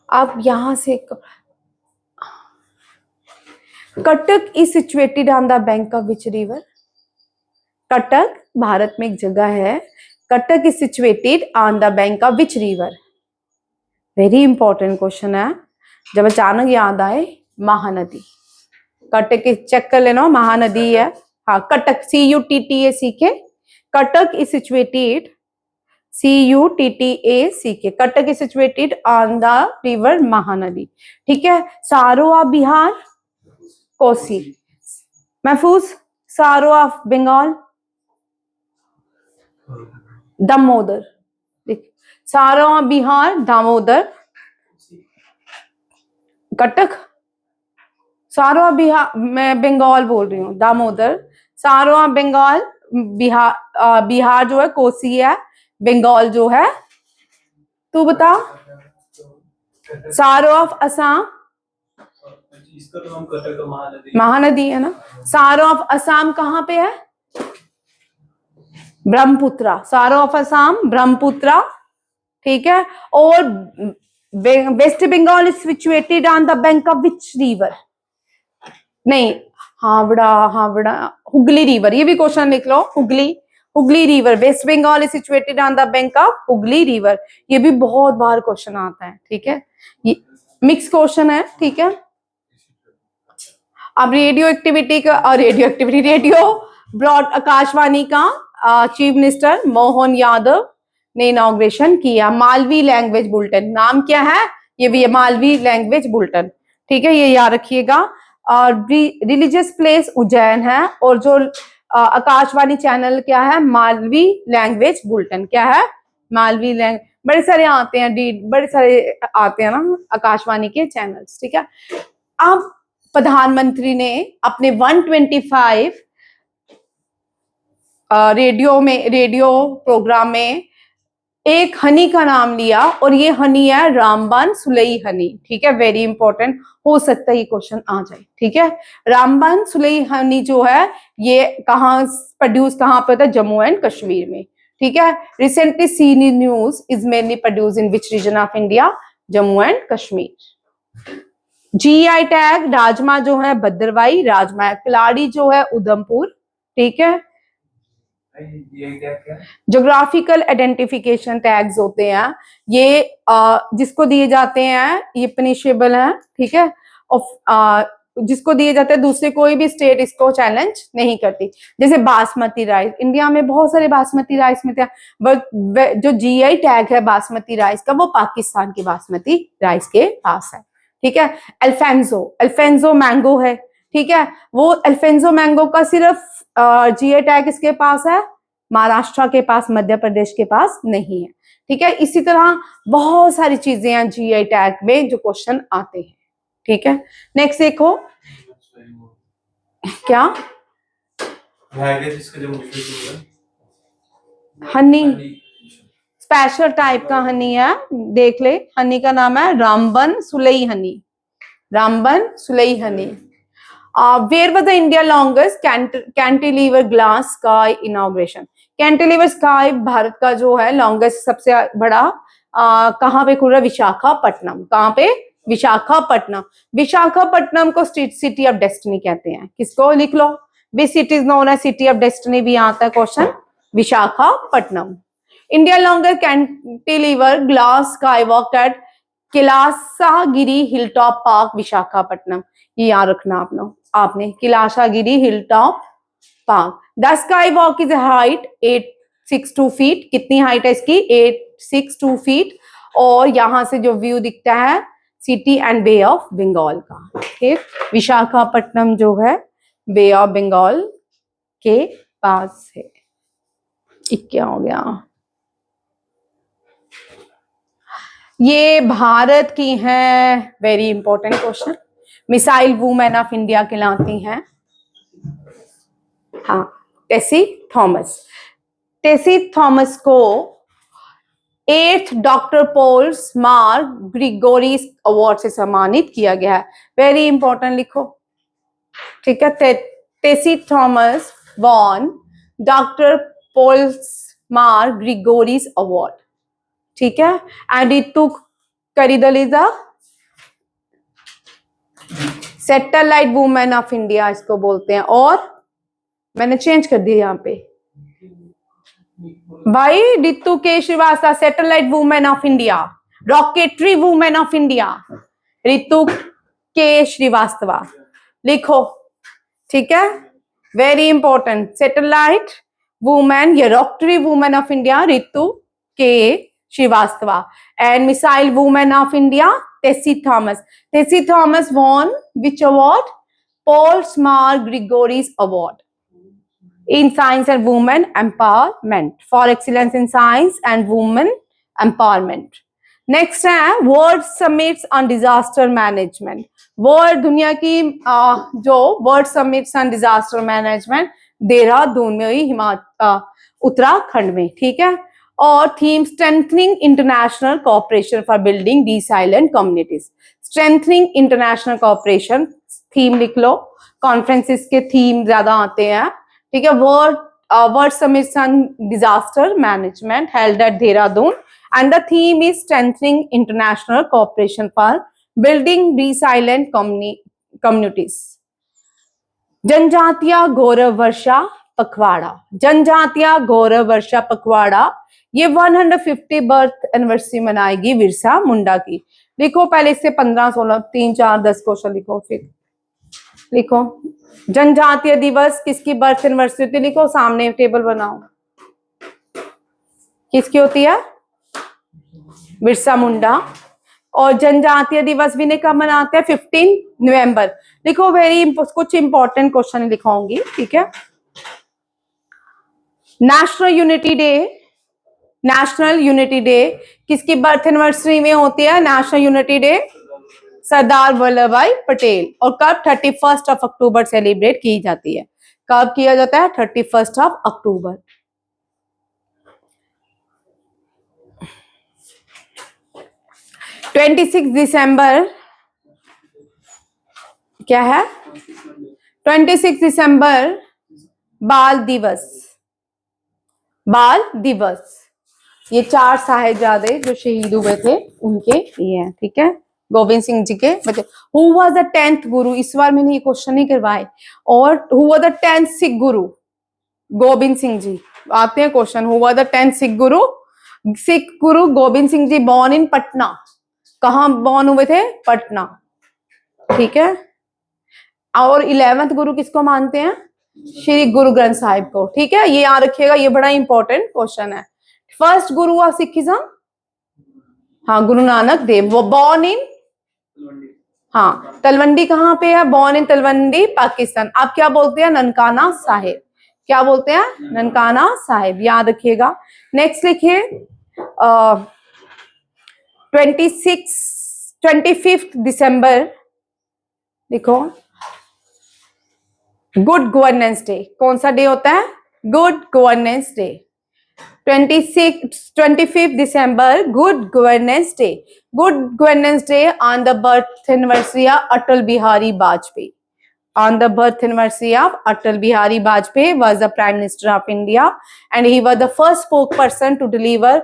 अब यहां से Cuttack is situated on the bank of which river? Cuttack Bharat में एक जगह है, Cuttack is situated on the bank of which river? Very important question है, जब अचानक याद आए, महानदी। कटक चेक कर लेना, महानदी है, हाँ, Cuttack, CUTTACK, Cuttack is situated, CUTTACK, Cuttack is situated on the river Mahanadi, ठीक है। सारोआ बिहार, कोसी, महफूज, सारो ऑफ बंगाल, दामोदर, सारोआ बिहार, दामोदर, कटक, सारोआ बिहार, मैं बंगाल बोल रही हूँ, दामोदर, सारोआ बंगाल, बिहार, बिहार जो है कोसी है, बंगाल जो है, तू बता, सारो ऑफ असम, इसका तो हम कटक महानदी है ना। सारो ऑफ असम कहाँ पे है? ब्रह्मपुत्रा, सारो ऑफ असम ब्रह्मपुत्रा, ठीक है। और West Bengal is situated on the bank of which river? नहीं, हावड़ा, हावड़ा, हुगली रिवर, ये भी क्वेश्चन लिख लो, Hooghly, Hooghly river, West Bengal is situated on the bank of Hooghly river, ये भी बहुत बार क्वेश्चन आता है, ठीक है, ये मिक्स क्वेश्चन है, ठीक है। अब रेडियो एक्टिविटी का, और रेडियो ब्रॉड आकाशवाणी का चीफ मिनिस्टर मोहन यादव ने इनॉग्रेशन किया। मालवी लैंग्वेज बुलेटिन, नाम क्या है? ये भी है, मालवी लैंग्वेज बुलेटिन, ठीक है, ये याद रखिएगा। और रिलीजियस प्लेस उज्जैन है, और जो आकाशवाणी चैनल क्या है? मालवी लैंग्वेज बुलेटिन, क्या है? मालवी लैंग्वेज, बड़े सारे आते हैं, बड़े सारे आते हैं ना आकाशवाणी के चैनल्स, ठीक है। अब प्रधानमंत्री ने अपने 125 रेडियो प्रोग्राम में एक हनी का नाम लिया, और ये हनी है रामबन सुलई हनी, ठीक है, वेरी इंपॉर्टेंट, हो सकता है ये क्वेश्चन आ जाए, ठीक है। रामबन सुलई हनी जो है ये कहाँ प्रोड्यूस, कहाँ पे होता है? जम्मू एंड कश्मीर में, ठीक है। Recently Sini news is mainly produce in which region of India? Jammu and Kashmir. GI tag rajma जो है भद्रवाही, राजमा, कलाड़ी जो है उधमपुर, ठीक है। ज्योग्राफिकल आइडेंटिफिकेशन टैग्स होते हैं, ये जिसको दिए जाते हैं, ये पनिशेबल है, ठीक है, और जिसको दिए जाते हैं दूसरे कोई भी स्टेट इसको चैलेंज नहीं करती। जैसे बासमती राइस, इंडिया में बहुत सारे बासमती राइस मिलते हैं, बट जो GI टैग है बासमती राइस का वो पाकिस्तान की बासमती राइस के पास है, ठीक है। अल्फेंजो मैंगो है, ठीक है, वो अल्फेंजो मैंगो का सिर्फ GI टैग किसके पास है? महाराष्ट्र के पास, मध्य प्रदेश के पास नहीं है, ठीक है। इसी तरह बहुत सारी चीजें हैं GI टैग में जो क्वेश्चन आते हैं, ठीक है। नेक्स्ट देखो, क्या हनी, स्पेशल टाइप का हनी है, देख ले, हनी का नाम है Ramban Sulai honey, Ramban Sulai honey. Where was the India longest cantilever glass sky inauguration. Cantilever sky Bharat का जो है लॉन्गेस्ट सबसे बड़ा कहाँ पे खुल रहा है? विशाखापट्टनम। कहाँ पे? विशाखापट्टनम। विशाखापट्टनम को सिटी ऑफ डेस्टिनी कहते हैं। किसको? लिख लो। Which city is known as city of destiny भी आता है question. Visakhapatnam. India longest cantilever glass sky walk at Kailasagiri hilltop park Visakhapatnam. ये याद रखना आपने Kailasagiri hilltop park. The sky walk is height 862 feet. कितनी हाइट है इसकी? 862 फीट। और यहां से जो व्यू दिखता है city and bay of Bengal का। ठीक, विशाखापट्टनम जो है बे ऑफ बंगाल के पास है। क्या हो गया? ये भारत की हैं, very important question. Missile women of India कहलाती हैं, हाँ, टेसी थॉमस। टेसी थॉमस को 8th doctor Paul Mar Gregorios award से सम्मानित किया गया है। वेरी इंपॉर्टेंट लिखो, ठीक है। Tessy Thomas won doctor Paul Mar Gregorios award, ठीक है। एंड इट टुक करिदलिजा सैटेलाइट वुमेन ऑफ इंडिया इसको बोलते हैं। और मैंने चेंज कर दिया यहाँ पे भाई, Ritu K Srivastava satellite women of India, rocketry women of India, Ritu K Srivastava लिखो, ठीक है। वेरी इंपॉर्टेंट, सैटेलाइट वुमेन या rocketry women of India Ritu K Srivastava and missile women of India Tessy Thomas. Tessy Thomas won which award? Paul Smar Grigorie's Award in Science and Women Empowerment for excellence in science and women empowerment. Next है world summits on disaster management. World दुनिया की जो world summits on disaster management Dehradun में हुई, उत्तराखंड में, ठीक है। और theme strengthening international cooperation for building resilient communities. Strengthening international cooperation theme लिख लो, कॉन्फ्रेंसिस के थीम ज्यादा आते हैं, ठीक है। World summits on disaster management held at Dehradun and the theme is strengthening international cooperation for building resilient communities. जनजातीय गौरव वर्षा पखवाड़ा। जनजातीय गौरव वर्षा पखवाड़ा ये 150 बर्थ एनिवर्सरी मनाएगी बिरसा मुंडा की। लिखो पहले इससे 15, 16, 3, 4, 10 क्वेश्चन लिखो, फिर लिखो जनजातीय दिवस किसकी बर्थ एनिवर्सरी होती है? लिखो, सामने टेबल बनाओ, किसकी होती है? बिरसा मुंडा। और जनजातीय दिवस भी कब मनाते हैं? 15 नवंबर। लिखो, कुछ इंपॉर्टेंट क्वेश्चन लिखाऊंगी, ठीक है। National unity day, national unity day किसकी बर्थ एनिवर्सरी में होती है? National unity day Sardar Vallabh भाई पटेल। और कब? 31 ऑफ अक्टूबर सेलिब्रेट की जाती है। कब किया जाता है? 31 ऑफ अक्टूबर। 26 दिसंबर क्या है? 26 दिसंबर बाल दिवस। बाल दिवस ये 4 साहिबजादे जो शहीद हुए थे उनके ये हैं, ठीक है। गोविंद सिंह जी के बच्चे। हु वाज द 10th गुरु? इस बार मैंने ये क्वेश्चन नहीं करवाए। और who was the 10th Sikh गुरु? गोविंद सिंह जी। आते हैं question, who was the 10th Sikh Guru? Sikh Guru Govind Singh ji, born in Patna. कहां बॉर्न हुए थे? पटना, ठीक है। और 11th गुरु किसको मानते हैं? श्री गुरु ग्रंथ साहिब को, ठीक है। ये याद रखिएगा, ये बड़ा इंपॉर्टेंट क्वेश्चन है। फर्स्ट गुरु ऑफ सिखिज्म, हाँ, गुरु नानक देव। वो बॉर्न इन, हाँ, तलवंडी कहाँ पे है? Born in Talwandi, Pakistan. आप क्या बोलते हैं? ननकाना साहिब। क्या बोलते हैं? ननकाना साहिब, याद रखिएगा। नेक्स्ट लिखिए 25 दिसंबर लिखो, गुड गवर्नेंस डे। कौन सा डे होता है? Good governance day. 25th December, Good Governance Day. Good Governance Day on the birth anniversary of Atal Bihari Vajpayee. On the birth anniversary of Atal Bihari Vajpayee was the Prime Minister of India, and he was the first spokesperson to deliver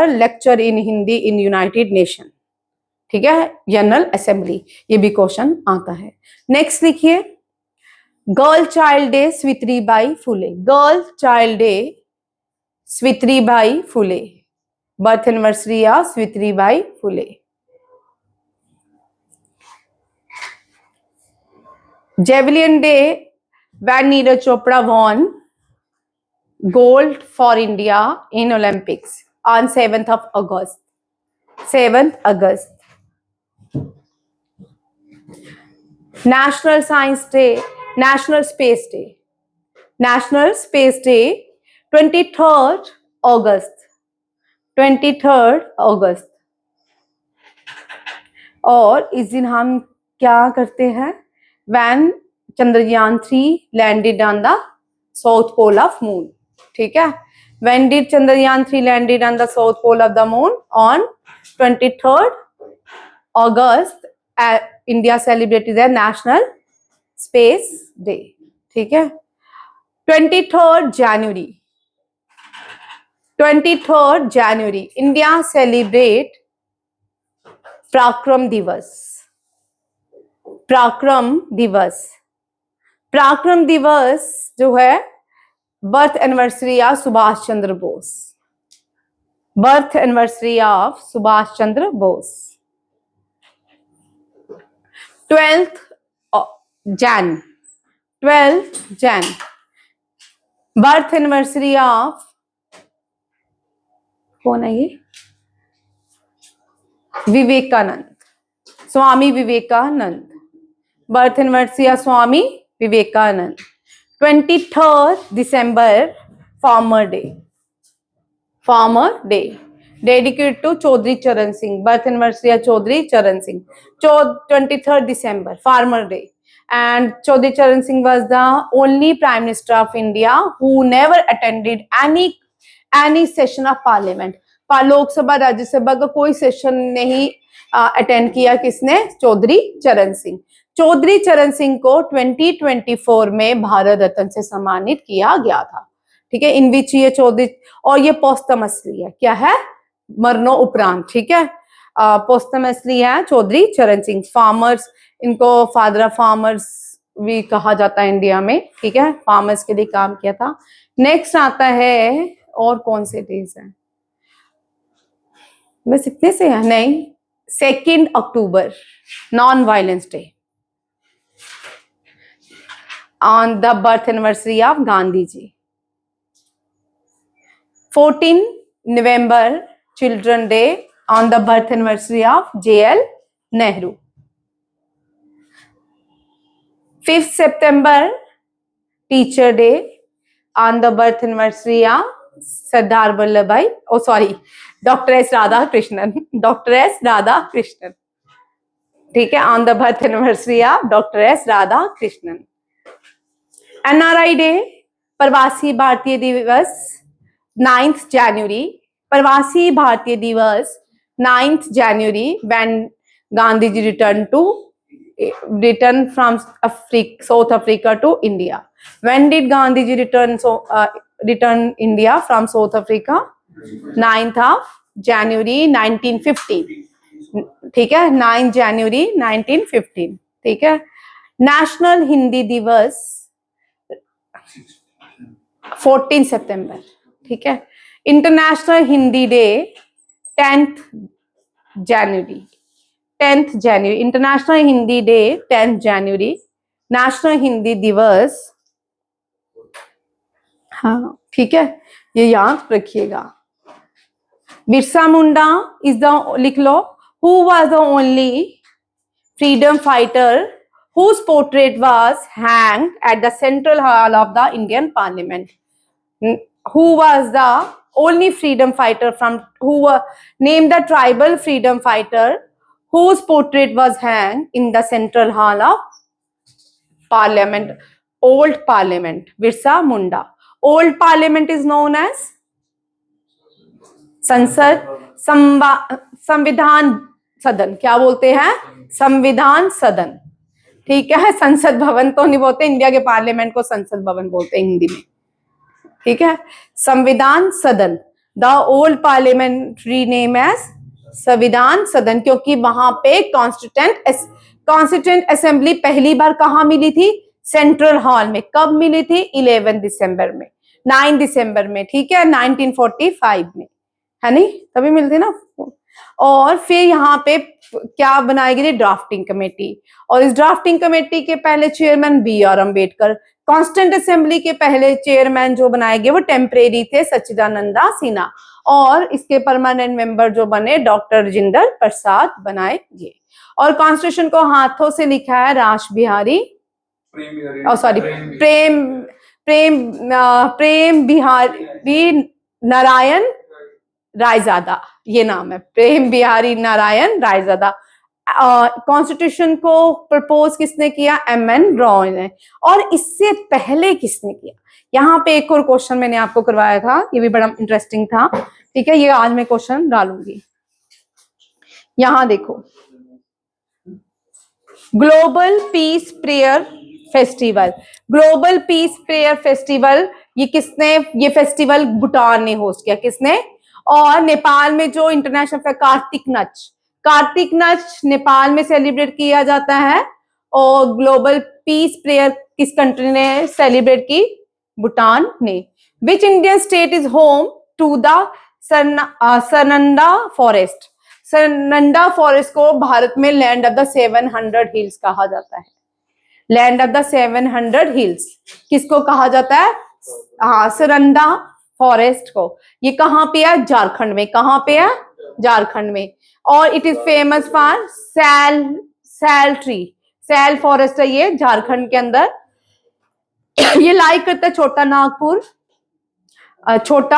lecture in Hindi in United Nations. ठीक है, general assembly, ये भी question आता है. Next लिखिए, girl child day Savitribai Phule. Girl child day Savitribai Phule, birth anniversary of Savitribai Phule. Javelin Day, when Neeraj Chopra won gold for India in Olympics on 7th of August. 7th August. National Science Day, National Space Day. National Space Day, 23rd August. 23rd August. और इस दिन हम क्या करते हैं? When Chandrayaan 3 landed on the south pole of moon. ठीक है? When did Chandrayaan 3 landed on the south pole of the moon? On 23rd August. India celebrated their National Space Day. ठीक है? 23rd January. 23rd January. India celebrate Parakram Divas. पराक्रम दिवस. पराक्रम दिवस जो है birth anniversary of Subhash Chandra Bose. Birth anniversary of Subhash Chandra Bose. 12th Jan. 12th Jan. Birth anniversary of, कौन है ये? Vivekananda. Swami Vivekananda. Birth anniversary of Swami Vivekanand. 23rd December, Farmer Day. Farmer Day. Dedicated to Chaudhry Charan Singh. Birth anniversary of Chaudhry Charan Singh. 23rd December, Farmer Day. And Chaudhry Charan Singh was the only Prime Minister of India who never attended any session of Parliament. Lok Sabha Rajya Sabha का कोई session नहीं attend किया. किसने? चौधरी चरण सिंह. चौधरी चरण सिंह को 2024 में भारत रत्न से सम्मानित किया गया था. ठीक है, इन विच ये चौधरी, और ये पोस्टमसली है. क्या है? मरणों उपरांत. ठीक है, पोस्टमसली है चौधरी चरण सिंह. फार्मर्स, इनको फादर ऑफ फार्मर्स भी कहा जाता है इंडिया में. ठीक है, फार्मर्स के लिए काम किया था. नेक्स्ट आता है, और कौन से डेज हैं? बस इतने से है? नहीं. 2nd October, non violence day. On the birth anniversary of Gandhi ji. 14 November, Children Day, on the birth anniversary of J.L. Nehru. 5th September, Teacher Day, on the birth anniversary of Sardar Vallabhbhai, Dr. S. Radhakrishnan. Dr. S. Radhakrishnan. ठीक है, on the birth anniversary of Dr. S. Radhakrishnan. NRI Day, प्रवासी भारतीय दिवस 9th January. प्रवासी भारतीय दिवस 9th January, when Gandhi ji returned from South Africa to India. When did Gandhi ji return India from South Africa? 9th of January 1915. ठीक है, 9 January 1915. ठीक है. नेशनल हिंदी दिवस 14 September. ठीक है. International Hindi day 10th January. 10th January. International Hindi day 10th January. National Hindi दिवस, हाँ ठीक है, ये याद रखिएगा. बिरसा मुंडा इज द, लिख लो, who was the only freedom fighter whose portrait was hanged at the central hall of the Indian Parliament. Who was the only freedom fighter name the tribal freedom fighter whose portrait was hanged in the central hall of Parliament, Old Parliament? Birsa Munda. Old parliament is known as Sansad, Samvidhan सदन क्या बोलते हैं? संविधान सदन, ठीक है। संसद भवन तो नहीं बोलते, इंडिया के पार्लियामेंट को संसद भवन बोलते हैं हिंदी में, ठीक है। Samvidhan Sadan, the old parliamentary name as Samvidhan Sadan, क्योंकि वहां पे कॉन्स्टिट्यूंट असेंबली पहली बार कहां मिली थी? सेंट्रल हॉल में। कब मिली थी? 11 दिसंबर में, 9 दिसंबर में, ठीक है, 1945 में, है नहीं, तभी मिलती ना। और फिर यहाँ पे क्या बनाई गई? ड्राफ्टिंग कमेटी, और इस ड्राफ्टिंग कमेटी के पहले chairman B.R. Ambedkar. Constituent assembly के पहले चेयरमैन जो बनाए गए वो टेम्परेरी थे, सच्चिदानंदा सिन्हा, और इसके परमानेंट मेंबर जो बने डॉक्टर राजेंद्र प्रसाद बनाए गए। और कॉन्स्टिट्यूशन को हाथों से लिखा है रास बिहारी, सॉरी प्रेम बिहारी नारायण रायजादा, ये नाम है, प्रेम बिहारी नारायण रायजादा। कॉन्स्टिट्यूशन को प्रपोज किसने किया? M.N. रॉय ने। और इससे पहले किसने किया? यहाँ पे एक और क्वेश्चन मैंने आपको करवाया था, ये भी बड़ा इंटरेस्टिंग था, ठीक है, ये आज मैं क्वेश्चन डालूंगी। यहां देखो, global peace prayer festival, global peace prayer festival, ये किसने, ये फेस्टिवल भूटान ने होस्ट किया, किसने? और नेपाल में जो इंटरनेशनल कार्तिक नच नेपाल में सेलिब्रेट किया जाता है। और ग्लोबल पीस प्रेयर किस कंट्री ने सेलिब्रेट की? भूटान ने। Which Indian state is home to the Saranda forest? Saranda forest को भारत में लैंड ऑफ द 700 हिल्स कहा जाता है। लैंड ऑफ द 700 हिल्स किसको कहा जाता है? हाँ, सरनंडा फॉरेस्ट को। ये कहाँ पे है? झारखंड में। कहाँ पे है? झारखंड में। और it is famous for sal tree, sal forest है ये झारखंड के अंदर। ये लाई करता है छोटा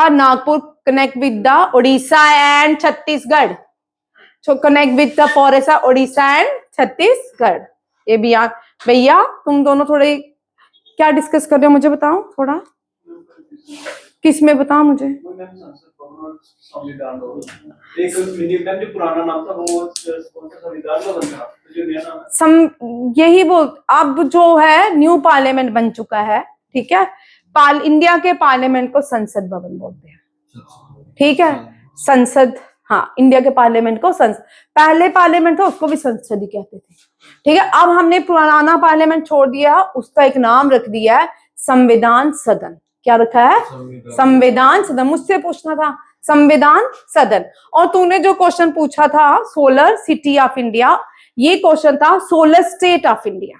Nagpur connect with the Orissa and Chhattisgarh, connect with the forest Orissa and Chhattisgarh. ये भी याद। भैया तुम दोनों थोड़े क्या डिस्कस कर रहे हो, मुझे बताओ थोड़ा, किस में बताओ मुझे। एक पुराना नाम था वो संविधान का बन था, यही बोल, अब जो है न्यू पार्लियामेंट बन चुका है, ठीक है। इंडिया के पार्लियामेंट को संसद भवन बोलते हैं, ठीक है, संसद। हाँ, इंडिया के पार्लियामेंट को संसद, पहले पार्लियामेंट था उसको भी संसद ही कहते थे, ठीक है। अब हमने पुराना पार्लियामेंट छोड़ दिया, उसका एक नाम रख दिया है संविधान सदन। क्या रखा है? संविधान सदन। मुझसे पूछना था संविधान सदन। और तूने जो क्वेश्चन पूछा था सोलर सिटी ऑफ इंडिया, ये क्वेश्चन था सोलर स्टेट ऑफ इंडिया,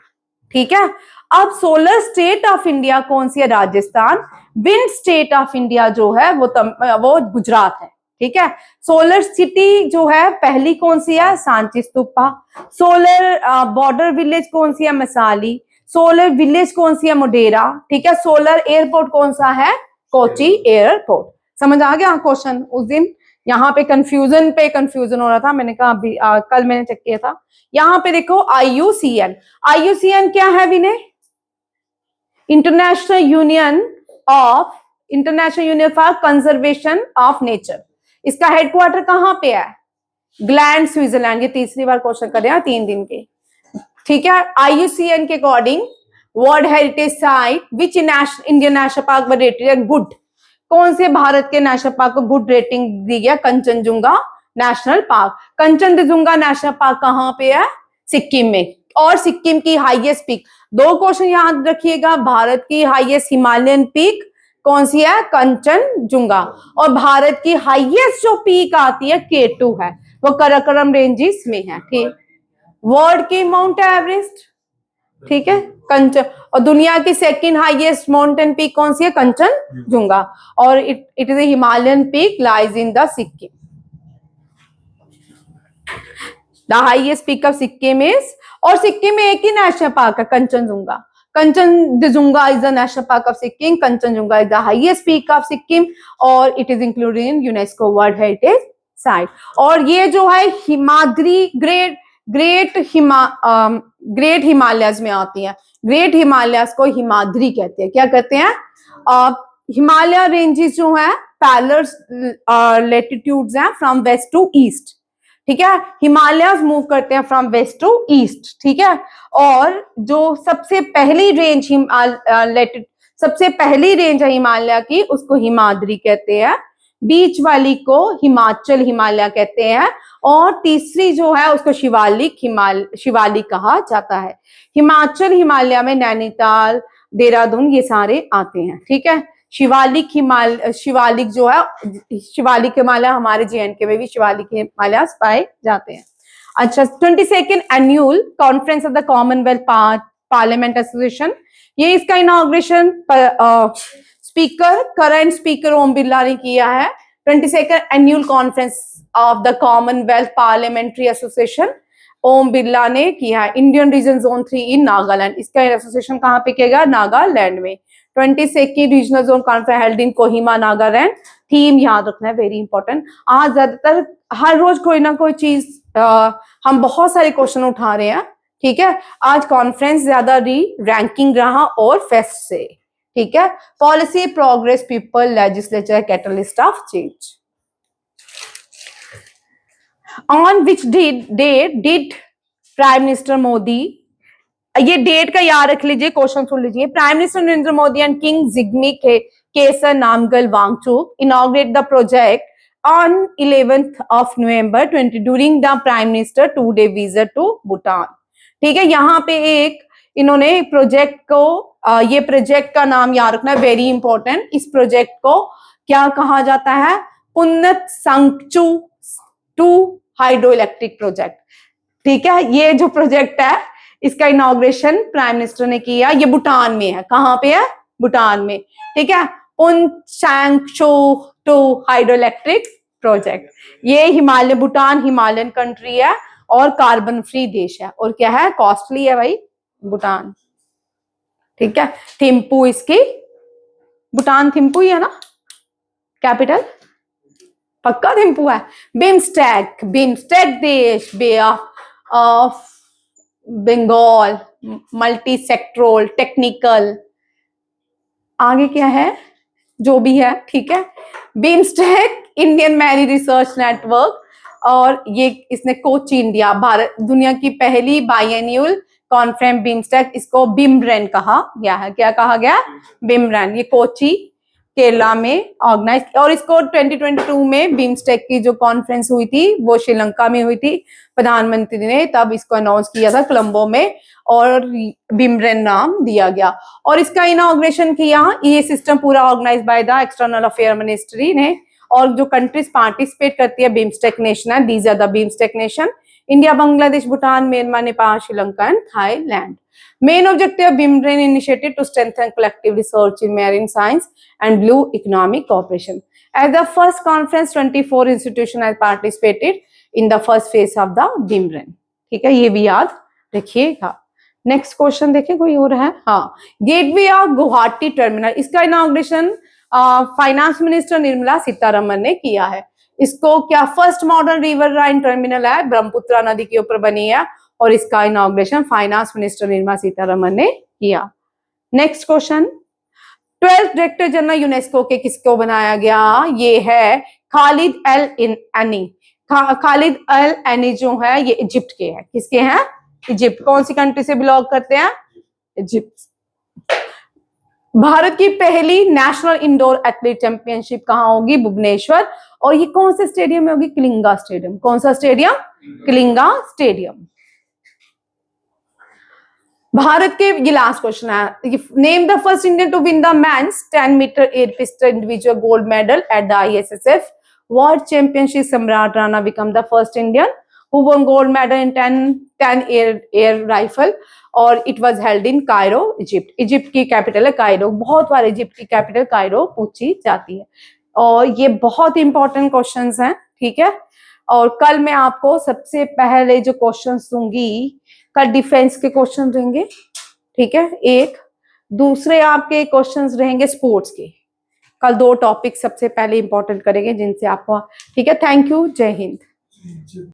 ठीक है। अब सोलर स्टेट ऑफ इंडिया कौन सी है? Rajasthan. Wind state of India जो है वो गुजरात है, ठीक है। सोलर सिटी जो है पहली कौन सी है? Sanchi stupa. Solar border village कौन सी है? मसाली। सोलर विलेज कौन सी है? मोडेरा, ठीक है। सोलर एयरपोर्ट कौन सा है? कोची एयरपोर्ट। समझ आ गया क्वेश्चन? उस दिन यहाँ पे कंफ्यूजन हो रहा था, मैंने कहा अभी कल मैंने चेक किया था। यहाँ पे देखो IUCN, IUCN क्या है Vinay? International union for conservation of nature. इसका हेडक्वार्टर कहाँ पे है? Gland, Switzerland. ये तीसरी बार क्वेश्चन कर रहे हैं 3 दिन के, ठीक है। IUCN के according world heritage site which Indian national park rated good, कौन से भारत के नेशनल पार्क को गुड रेटिंग दी गया? Kanchenjunga national park. Kanchenjunga national park कहाँ पे है? सिक्किम में। और सिक्किम की हाईएस्ट पीक, 2 क्वेश्चन याद रखिएगा, भारत की हाईएस्ट हिमालयन पीक कौन सी है? कंचनजुंगा। और भारत की हाईएस्ट जो पीक आती है K2 है, वो कराकोरम रेंजेस में है, ठीक। वर्ल्ड की माउंट एवरेस्ट, ठीक है, कंचन। और दुनिया की सेकंड हाईएस्ट माउंटेन पीक कौन सी है? कंचनजुंगा। और it is a Himalayan peak lies in the Sikkim. The highest peak of Sikkim is, और सिक्किम में एक ही नेशनल पार्क है, Kanchenjunga. Kanchenjunga is the national park of Sikkim. Kanchenjunga is the highest peak of Sikkim और it is included in UNESCO World Heritage Site. और ये जो है Himadri great Himalayas में आती है। ग्रेट हिमालयस को हिमाद्री कहते हैं। क्या कहते हैं? हिमालय रेंजेस जो है पैरेलल लेटिट्यूड्स हैं फ्रॉम वेस्ट टू ईस्ट, ठीक है। हिमालयस मूव करते हैं फ्रॉम वेस्ट टू ईस्ट, ठीक है। और जो सबसे पहली रेंज सबसे पहली रेंज है हिमालय की, उसको हिमाद्री कहते हैं। बीच वाली को हिमाचल हिमालय कहते हैं। और तीसरी जो है उसको शिवालिक कहा जाता है। हिमाचल हिमालय में नैनीताल, देहरादून ये सारे आते हैं, ठीक है। शिवालिक जो है, शिवालिक हिमालय हमारे JNK में भी शिवालिक हिमालय पाए जाते हैं। अच्छा, 22nd annual conference of the Commonwealth parliament association, ये इसका inauguration current speaker Om Birla ने किया है। 22nd annual conference of the Commonwealth parliamentary association Om Birla ने किया है। Indian region zone 3 in Nagaland, इसका एसोसिएशन कहाँ पे किया गया? नागालैंड में। 22nd regional zone conference held in Kohima Nagaland. Theme याद रखना है, वेरी इंपॉर्टेंट। आज ज्यादातर हर रोज कोई ना कोई चीज हम बहुत सारे क्वेश्चन उठा रहे हैं, ठीक है। आज कॉन्फ्रेंस ज्यादा रैंकिंग रहा और फेस्ट से, ठीक है। Policy, progress, people, legislature, catalyst of change. On which date did prime minister Modi, ये डेट का याद रख लीजिए, क्वेश्चन सुन लीजिए। Prime minister Narendra Modi and king Jigme Khesar Namgyel Wangchuck inaugurate the project on 11th of November 20 during the Prime Minister 2-day visit to Bhutan, ठीक है। यहाँ पे एक इन्होंने प्रोजेक्ट को ये प्रोजेक्ट का नाम याद रखना है, वेरी इंपॉर्टेंट। इस प्रोजेक्ट को क्या कहा जाता है? पुन्नत संगचू 2 हाइड्रो इलेक्ट्रिक प्रोजेक्ट, ठीक है। ये जो प्रोजेक्ट है इसका इनॉग्रेशन प्राइम मिनिस्टर ने किया। ये भूटान में है, कहाँ पे है? भूटान में, ठीक है। पुनचांगचू 2 हाइड्रो इलेक्ट्रिक प्रोजेक्ट, ये हिमालय, भूटान हिमालयन कंट्री है और कार्बन फ्री देश है, और क्या है? कॉस्टली है भाई भूटान, ठीक है। थिम्पू इसकी, भूटान थिम्पू ही है ना कैपिटल, पक्का थिम्पू है। बिम्स्टेक, बिम्स्टेक देश, bay of Bengal, multi sectoral, technical, आगे क्या है जो भी है, ठीक है। BIMSTEC Indian marine research network, और ये इसने कोची इंडिया, भारत दुनिया की पहली बाइएन्युअल कॉन्फ्रेंस बिम्स्टेक, इसको बिमरेन कहा गया है। क्या कहा गया? बिमरेन। ये कोची केरला में ऑर्गेनाइज, और इसको 2022 में बिम्स्टेक की जो कॉन्फ्रेंस हुई थी वो श्रीलंका में हुई थी। प्रधानमंत्री ने तब इसको अनाउंस किया था कोलंबो में, और बिमरेन नाम दिया गया। और इसका इनॉग्रेशन किया, ये सिस्टम पूरा organise by the external affair ministry ने। और जो कंट्रीज पार्टिसिपेट करती है बिम्स्टेक नेशन है, these are the BIMSTEC nation: India, Bangladesh, Bhutan, Myanmar, Nepal, Sri Lanka and Thailand. Main objective of BIMRAIN initiative to strengthen collective research in marine science and blue economic cooperation. As the first conference, 24 institutions have participated in the first phase of the BIMRAIN. ठीक है, ये भी याद रखिएगा। Next question देखिए, कोई और है? हाँ, गेटवे ऑफ गुवाहाटी टर्मिनल, इसका inauguration finance minister Nirmala Sitharaman ने किया है। इसको क्या first modern river line terminal है, ब्रह्मपुत्र नदी के ऊपर बनी है, और इसका inauguration finance minister Nirmala Sitharaman ने किया। Next question, 12th director general UNESCO के किसको बनाया गया? ये है Khalid L any. Khalid L any जो है ये इजिप्ट के हैं। किसके हैं? इजिप्ट। कौन सी कंट्री से बिलोंग करते हैं? इजिप्ट। भारत की पहली नेशनल इंडोर एथलीट चैंपियनशिप कहाँ होगी? भुवनेश्वर। और ये कौन से स्टेडियम में होगी? कलिंगा स्टेडियम। कौन सा स्टेडियम? कलिंगा स्टेडियम। भारत के, ये लास्ट क्वेश्चन है, name the first Indian to win the men's 10 metre air pistol individual gold medal at the ISSF world championship. Samrat Rana become the first Indian who won gold medal in 10 air rifle, और it was held in Cairo, Egypt. Egypt की capital है Cairo. बहुत बार Egypt की capital Cairo पूछी जाती है, और ये बहुत इंपॉर्टेंट क्वेश्चंस हैं, ठीक है। और कल मैं आपको सबसे पहले जो क्वेश्चंस दूंगी, कल डिफेंस के क्वेश्चन रहेंगे, ठीक है। एक दूसरे आपके क्वेश्चंस रहेंगे स्पोर्ट्स के। कल 2 टॉपिक सबसे पहले इंपॉर्टेंट करेंगे जिनसे आपको, ठीक है। थैंक यू, जय हिंद।